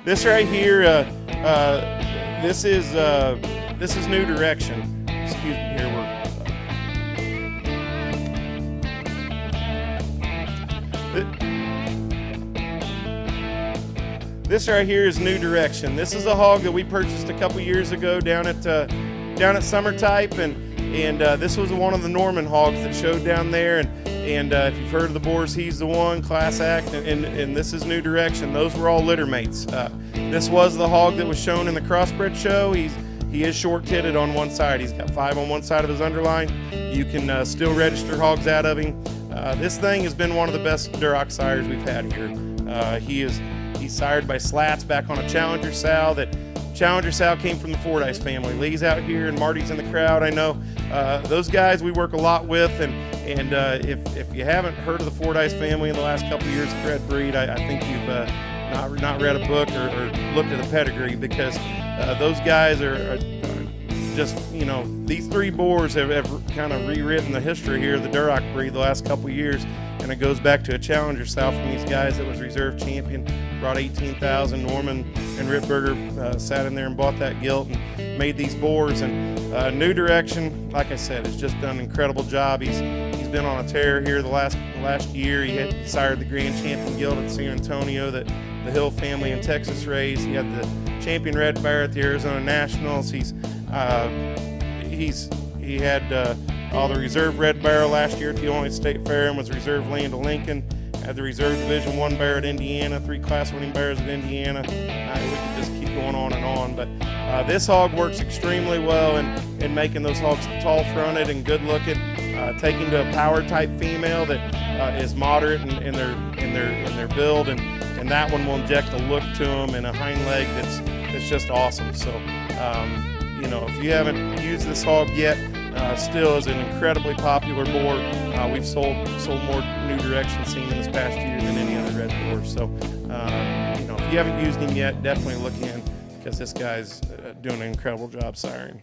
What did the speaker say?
This right here, this is New Direction. Excuse me here. This right here is New Direction. This is a hog that we purchased a couple years ago down at Summer Type, and this was one of the Norman hogs that showed down there. And if you've heard of the boars, he's the one, Class Act, and this is New Direction. Those were all litter mates. This was the hog that was shown in the crossbred show. He is short-titted on one side. He's got 5 on one side of his underline. You can still register hogs out of him. This thing has been one of the best Duroc sires we've had here. He's sired by Slats back on a Challenger sow. That Challenger sow came from the Fordyce family. Lee's out here and Marty's in the crowd. I know those guys we work a lot with, and if you haven't heard of the Fordyce family in the last couple of years of bred breed, I think you've not read a book or looked at a pedigree, because those guys are just, these 3 boars have kind of rewritten the history here of the Duroc breed the last couple of years, and it goes back to a Challenger sow from these guys that was reserve champion, brought 18,000. Norman and Rittberger sat in there and bought that gilt and made these boars. And New Direction, like I said, has just done an incredible job. He's been on a tear here the last year. He sired the Grand Champion gilt at San Antonio that the Hill family in Texas raised. He had the Champion Red Bear at the Arizona Nationals. He had all the reserve Red Bear last year at the Illinois State Fair, and was reserve Land of Lincoln. Had the reserve Division I bear at Indiana, 3 class winning bears at Indiana. We could just keep going on and on, but this hog works extremely well in making those hogs tall fronted and good looking, taking to a power type female that is moderate in their build, and that one will inject a look to them and a hind leg that's just awesome. So if you haven't used this hog yet, still is an incredibly popular boar. We've sold more New Direction seen in this past year than any other red boar. So, if you haven't used him yet, definitely look in, because this guy's doing an incredible job siring.